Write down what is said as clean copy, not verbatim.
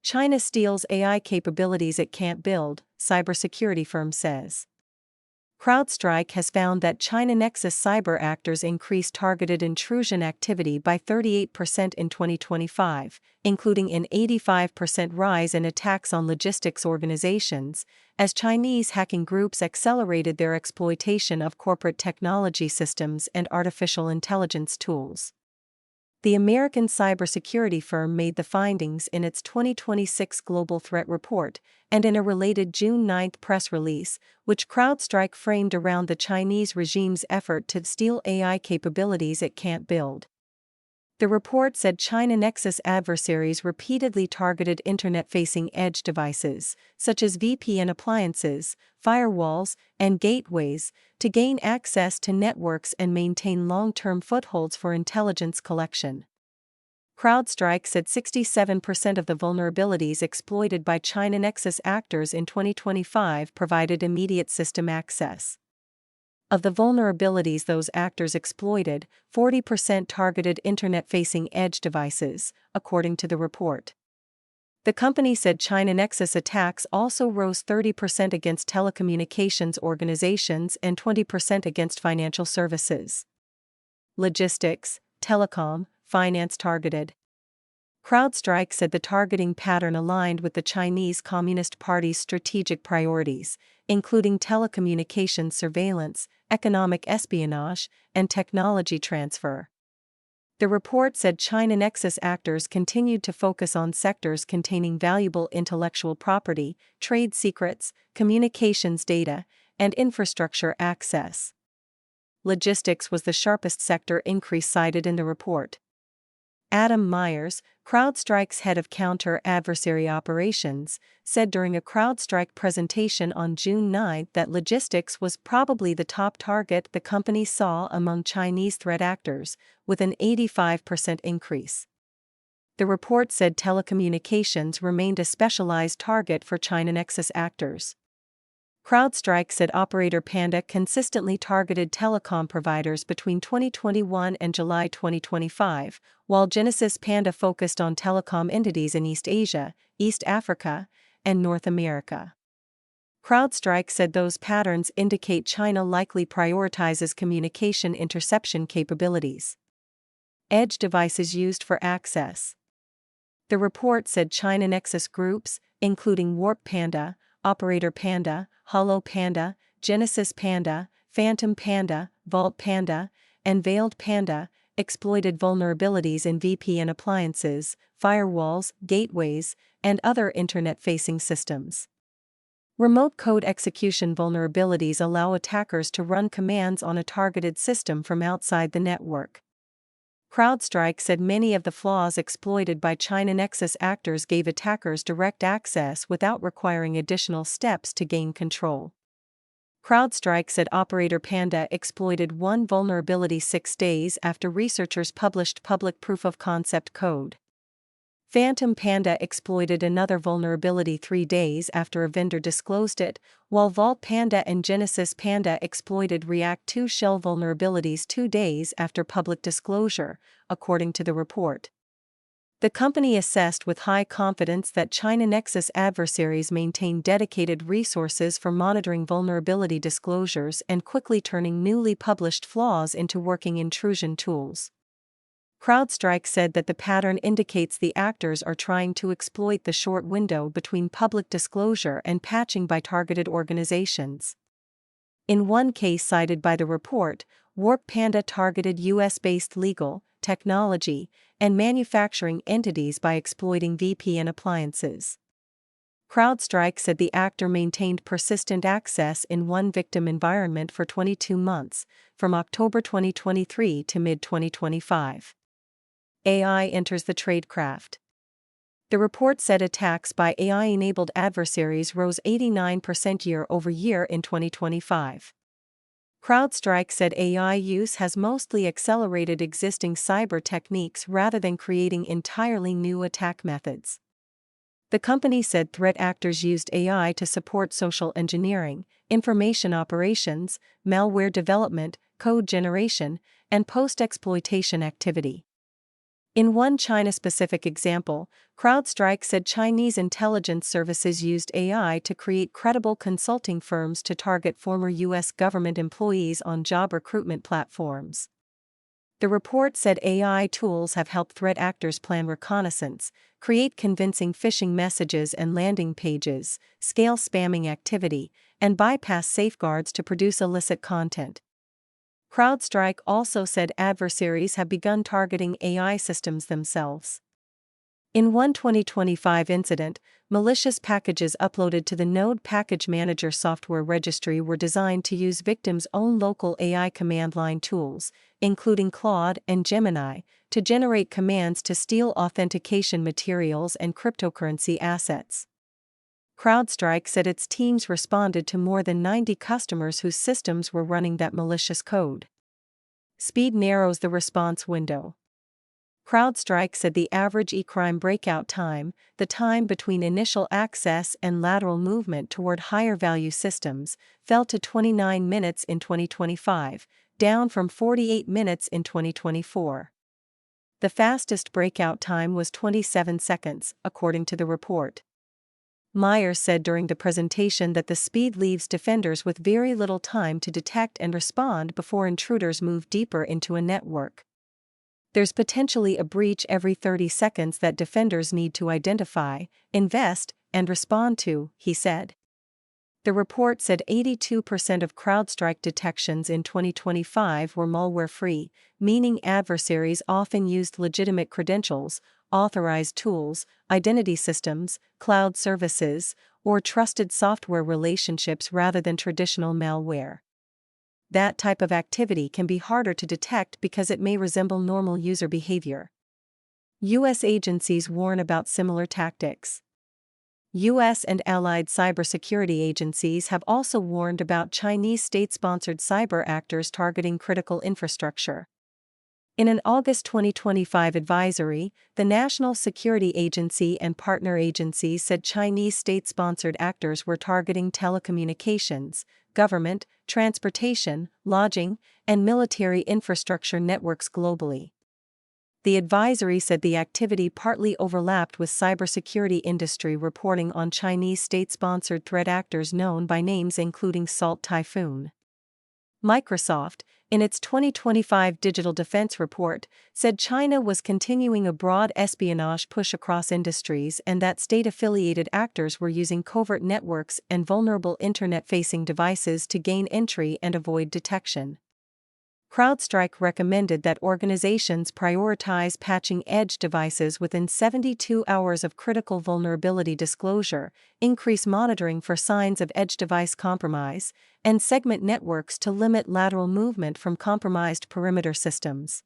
China steals AI capabilities it can't build, cybersecurity firm says. CrowdStrike has found that China Nexus cyber actors increased targeted intrusion activity by 38% in 2025, including an 85% rise in attacks on logistics organizations, as Chinese hacking groups accelerated their exploitation of corporate technology systems and artificial intelligence tools. The American cybersecurity firm made the findings in its 2026 Global Threat Report and in a related June 9 press release, which CrowdStrike framed around the Chinese regime's effort to steal AI capabilities it can't build. The report said China Nexus adversaries repeatedly targeted internet-facing edge devices, such as VPN appliances, firewalls, and gateways, to gain access to networks and maintain long-term footholds for intelligence collection. CrowdStrike said 67% of the vulnerabilities exploited by China Nexus actors in 2025 provided immediate system access. Of the vulnerabilities those actors exploited, 40% targeted internet-facing edge devices, according to the report. The company said China Nexus attacks also rose 30% against telecommunications organizations and 20% against financial services. Logistics, telecom, finance targeted. CrowdStrike said the targeting pattern aligned with the Chinese Communist Party's strategic priorities, including telecommunications surveillance, economic espionage, and technology transfer. The report said China Nexus actors continued to focus on sectors containing valuable intellectual property, trade secrets, communications data, and infrastructure access. Logistics was the sharpest sector increase cited in the report. Adam Myers, CrowdStrike's head of counter-adversary operations, said during a CrowdStrike presentation on June 9 that logistics was probably the top target the company saw among Chinese threat actors, with an 85% increase. The report said telecommunications remained a specialized target for China Nexus actors. CrowdStrike said operator Panda consistently targeted telecom providers between 2021 and July 2025, while Genesis Panda focused on telecom entities in East Asia, East Africa, and North America. CrowdStrike said those patterns indicate China likely prioritizes communication interception capabilities. Edge devices used for access. The report said China Nexus groups, including Warp Panda, Operator Panda, Hollow Panda, Genesis Panda, Phantom Panda, Vault Panda, and Veiled Panda, exploited vulnerabilities in VPN appliances, firewalls, gateways, and other internet-facing systems. Remote code execution vulnerabilities allow attackers to run commands on a targeted system from outside the network. CrowdStrike said many of the flaws exploited by China Nexus actors gave attackers direct access without requiring additional steps to gain control. CrowdStrike said Operator Panda exploited one vulnerability 6 days after researchers published public proof-of-concept code. Phantom Panda exploited another vulnerability 3 days after a vendor disclosed it, while Vault Panda and Genesis Panda exploited React 2 shell vulnerabilities 2 days after public disclosure, according to the report. The company assessed with high confidence that China Nexus adversaries maintain dedicated resources for monitoring vulnerability disclosures and quickly turning newly published flaws into working intrusion tools. CrowdStrike said that the pattern indicates the actors are trying to exploit the short window between public disclosure and patching by targeted organizations. In one case cited by the report, Warp Panda targeted US-based legal, technology, and manufacturing entities by exploiting VPN appliances. CrowdStrike said the actor maintained persistent access in one victim environment for 22 months, from October 2023 to mid-2025. AI enters the tradecraft. The report said attacks by AI-enabled adversaries rose 89% year-over-year in 2025. CrowdStrike said AI use has mostly accelerated existing cyber techniques rather than creating entirely new attack methods. The company said threat actors used AI to support social engineering, information operations, malware development, code generation, and post-exploitation activity. In one China-specific example, CrowdStrike said Chinese intelligence services used AI to create credible consulting firms to target former U.S. government employees on job recruitment platforms. The report said AI tools have helped threat actors plan reconnaissance, create convincing phishing messages and landing pages, scale spamming activity, and bypass safeguards to produce illicit content. CrowdStrike also said adversaries have begun targeting AI systems themselves. In one 2025 incident, malicious packages uploaded to the Node Package Manager software registry were designed to use victims' own local AI command line tools, including Claude and Gemini, to generate commands to steal authentication materials and cryptocurrency assets. CrowdStrike said its teams responded to more than 90 customers whose systems were running that malicious code. Speed narrows the response window. CrowdStrike said the average e-crime breakout time, the time between initial access and lateral movement toward higher-value systems, fell to 29 minutes in 2025, down from 48 minutes in 2024. The fastest breakout time was 27 seconds, according to the report. Myers said during the presentation that the speed leaves defenders with very little time to detect and respond before intruders move deeper into a network. There's potentially a breach every 30 seconds that defenders need to identify, invest, and respond to, he said. The report said 82% of CrowdStrike detections in 2025 were malware-free, meaning adversaries often used legitimate credentials, authorized tools, identity systems, cloud services, or trusted software relationships rather than traditional malware. That type of activity can be harder to detect because it may resemble normal user behavior. U.S. agencies warn about similar tactics. U.S. and allied cybersecurity agencies have also warned about Chinese state-sponsored cyber actors targeting critical infrastructure. In an August 2025 advisory, the National Security Agency and partner agencies said Chinese state-sponsored actors were targeting telecommunications, government, transportation, lodging, and military infrastructure networks globally. The advisory said the activity partly overlapped with cybersecurity industry reporting on Chinese state-sponsored threat actors known by names including Salt Typhoon. Microsoft, in its 2025 Digital Defense Report, said China was continuing a broad espionage push across industries and that state-affiliated actors were using covert networks and vulnerable internet-facing devices to gain entry and avoid detection. CrowdStrike recommended that organizations prioritize patching edge devices within 72 hours of critical vulnerability disclosure, increase monitoring for signs of edge device compromise, and segment networks to limit lateral movement from compromised perimeter systems.